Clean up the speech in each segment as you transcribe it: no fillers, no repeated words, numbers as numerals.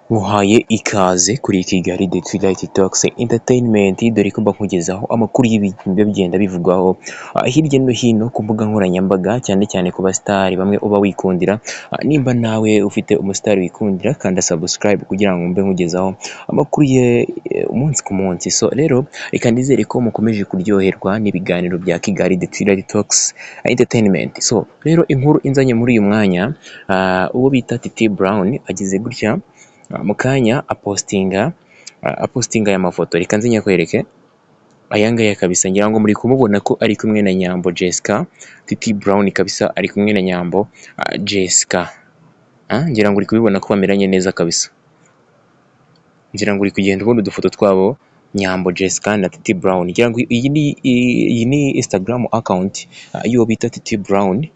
Muhaye ikaze kuri Kigali The Twilight Talks Entertainment, dore ko mbakugezaho amakuru y'ibintu biba bigenda bivugwaho hirya no hino ku mbuga nkoranyambaga, cyane cyane ku basitari bamwe uba wikundira. Nimba nawe ufite umusitari wikundira, kanda subscribe kugira ngo mbe nkugezaho amakuru ye umunsi ku munsi. So rero reka nizere ko mukomeje kuryoherwa n'ibiganiro bya Kigali The Twilight Talks Entertainment. So rero inkuru inzanye muri uyu mwanya, uwo bita Titi Brown agize gutya mu kanya apostinga aya mafoto. Reka nze nyakwereke aya ngaya kabisa, ngira ngo muri kumubona ko ari kumwe na Nyambo Jessica. Titi Brown kabisa ari kumwe na Nyambo Jessica. Ngira ngo uri kubibona ko bameranye neza kabisa, ngira ngo uri kugenda ubona udufoto twabo Nyambo Jessica na Titi Brown. Ngira ngo iyi ni Instagram account y'uwo bita Titi Brown,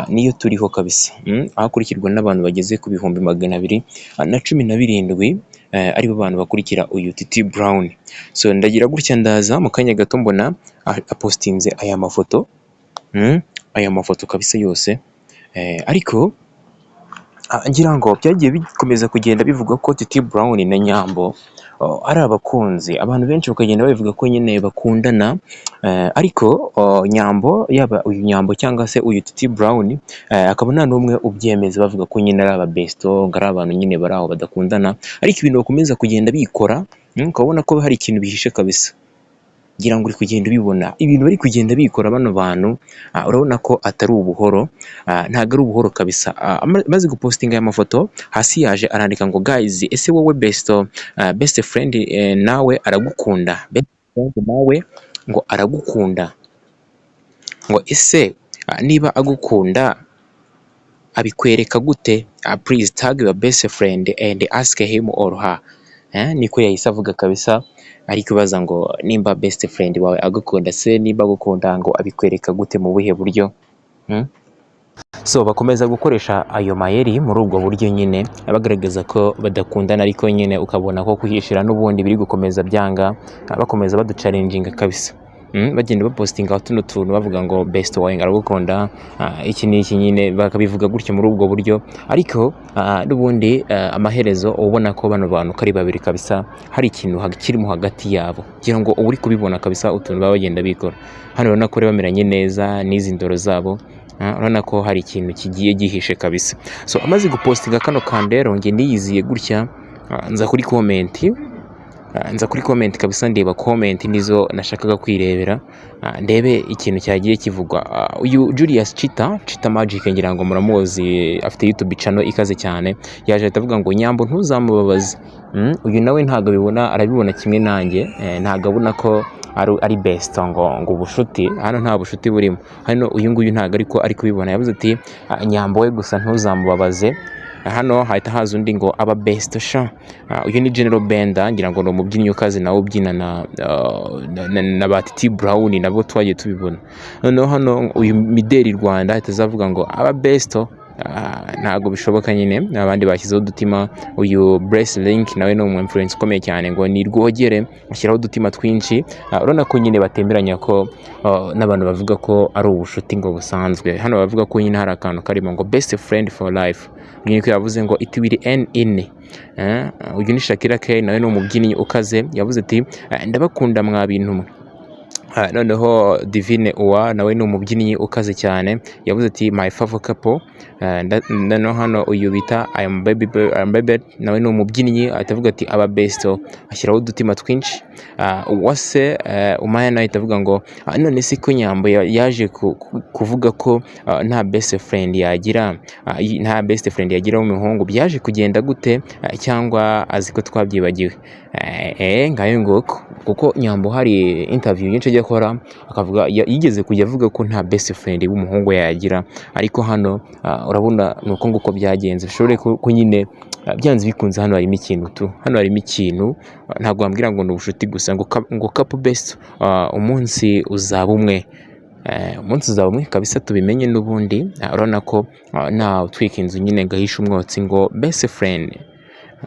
niyo turiho kabisa, ahakurikirwa n'abantu bageze ku bihumbi 217 aribo bantu bakurikira uyu Titi Brown. So ndagira gutya ndaza mu kanya gato mbona apostinze aya mafoto, aya mafoto kabisa yose, ariko ngira ngo byagiye bikomeza kugenda bivuga ko Titi Brown na Nyambo ari abakunzi. Abantu benshi bakagenda babivuga ko nyine bakundana, ariko Nyambo, yaba uyu Nyambo cyangwa se uyu Titi Brown, akaba nta n'umwe ubyemeza, bavuga ko nyine ari aba besto, ngo ari abantu nyine bari aho badakundana. Ariko ibintu bakomeza kugenda bikora, ukabona ko hari ikintu bihishe kabisa. Ngira ngo uri kugenda ubibona ibintu bari kugenda bikora bano bantu, urabona ko atari ubuhoro, ntago ari ubuhoro kabisa. Maze gupostinga aya mafoto, hasi yaje arandika ngo guys, ese wowe best friend nawe aragukunda, best friend nawe ngo aragukunda, ngo ese niba agukunda abikwereka gute? Please tag your best friend and ask him or her. Niko yahise avuga kabisa, ari kubaza ngo nimba best friend wawe agukunda, se niba agukunda ngo abikwereka gute, mu buhe buryo? So bakomeza gukoresha ayo mayeri muri ubwo buryo nyine, bagaragaza ko badakundana, ariko nyine ukabona ko kuhishira n'ubundi biri gukomeza byanga, bakomeza baducalenjinga kabisa. Bagenda bapostinga tuno tuntu bavuga ngo best wawe aragukunda, iki n'iki nyine bakabivuga gutyo muri ubwo buryo. Ariko n'ubundi amaherezo ubona ko bano bantu kari babiri kabisa, hari ikintu kirimo hagati yabo. Ngira ngo uri kubibona kabisa utuntu baba bagenda bikora hano, urabona ko bameranye neza n'izi ndoro zabo, urabona ko hari ikintu kigiye gihishe kabisa. So amaze gupostinga kano kandero, nge niyiziye gutya, nza kuri comment kabisa, ndeba comment nizo nashakaga kwirebera, ndebe ikintu cyagiye kivugwa. Uyu Julius Chita Magic, ngira ngo muramuzi, afite YouTube channel ikaze cyane, yaje atavuga ngo Nyambo ntuzamubabaze. Uyu nawe ntago bibona, arabibona kimwe nanjye, ntago abona ko ari best ngo ubushuti. Hano nta bushuti burimo hano, uyu nguyu ntago ariko ari kubibona. Yavuze ati Nyambo we gusa ntuzamubabaze. Hano hahita haza undi ngo aba best sha. Uyu ni General Benda, ngira ngo ni umubyinnyi ukaze nawe ubyina na ba Titi Brown, nabo twagiye tubibona. Noneho hano uyu Mideli Rwanda ahita azavuga ngo aba besto, ntago bishoboka nyine. Abandi bashyizeho udutima. Uyu Brace Link nawe ni umu influence ukomeye cyane, ngo ni Rwogere ashyiraho udutima twinshi. Urabona ko nyine batemberanya ko n'abantu bavuga ko ari ubushuti ngo busanzwe. Hano bavuga ko nyine hari akantu karimo ngo best friend for life. Niko yavuze ngo it will end in. Uyu ni Shakira K, nawe ni umubyinnyi ukaze, yavuze ati ndabakunda mwa bintu mwe. Noneho Divine Uwa nawe ni umubyinnyi ukaze cyane, yavuze ati my favorite couple. Noneho hano uyu bita I am baby nawe ni umubyinnyi, atavuga ati aba besto, ashyiraho udutima twinshi. Uwase Umaya nawe atavuga ngo none se ko Nyambo yaje kuvuga ko nta best friend yagira, w'umuhungu, byaje kugenda gute? Cyangwa azi ko twabyibagiwe? Ngayo nguko, kuko Nyambo hari interview nyinshi ajya akora, akavuga yigeze kujya avuga ko nta best friend w'umuhungu yagira. Ariko hano urabona nuko nguko byagenze. Bishobore ko nyine byanze bikunze hano harimo ikintu hano harimo ikintu. Ntabwo wambwira ngo ni ubushuti gusa, ngo couple best. Umunsi uzaba umwe, kabisa, tubimenye n'ubundi. Urabona ko nta utwika inzu nyine ngahisha umwotsi ngo best friend.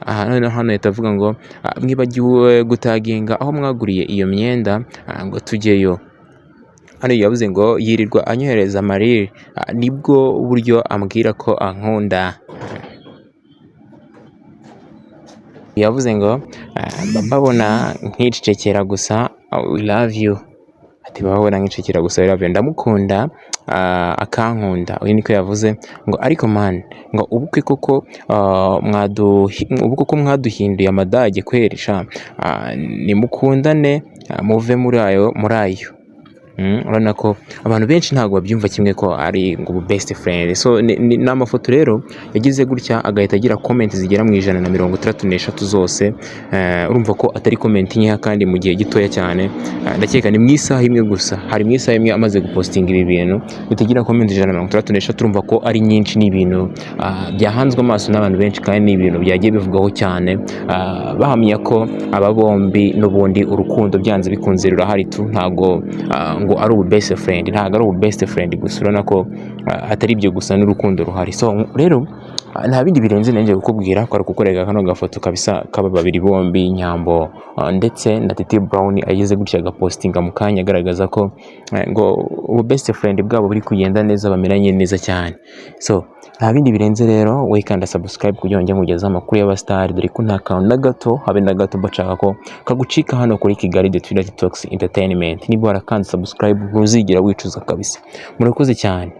Hano yatavuga ngo mwibagiwe gutaginga aho mwaguriye iyo myenda ngo tujyeyo. Hano yavuze ngo yirirwa anyohereza amarire, nibwo buryo ambwira ko ankunda. yavuze ngo mbabona nkicecekera gusa, we love you. Ati babona nkicecekera gusa, we love you, ndamukunda akankunda. Uyu niko yavuze ngo ariko man ngo ubukwe koko mwaduhinduye amadage kweri sha, nimukundane muve muri ayo. Urabona ko abantu benshi ntabwo babyumva kimwe ko ari ngo best friend. So ni amafoto rero yagize gutya agahita agira comment zigera mu 133 zose. Urumva ko atari comment nkeya kandi mu gihe gitoya cyane. Ndakeka ni mu isaha imwe gusa, hari mu isaha imwe amaze gupostinga ibi bintu bitagira comment 133. Urumva ko ari nyinshi, ni ibintu byahanzwe amaso n'abantu benshi kandi ni ibintu byagiye bivugwaho cyane, bahamya ko aba bombi n'ubundi urukundo byanze bikunze rurahari tu, ntago ngo ari ubu best friend, ntago ari ubu best friend gusa, urabona ko atari ibyo gusa n'urukundo ruhari. So rero nta bindi birenze nenge kukubwira ko ari kukoreka kano gafoto kabisa kaba babiri bombi, Nyambo ndetse na Titi Brown ageze gutya agapostinga mu kanya agaragaza ko ngo ubu best friend bwabo buri kugenda neza, bamenanye neza cyane. So nta bindi birenze rero, we kanda subscribe kugira ngo ngeze amakuru y'abastar, dore ko nta kantu na gato habe na gato bashaka ko kagucika hano kuri Kigali The Trinity Talks Entertainment. Niba warakanze subscribe ntuzigira wicuza kabisa. Murakoze cyane.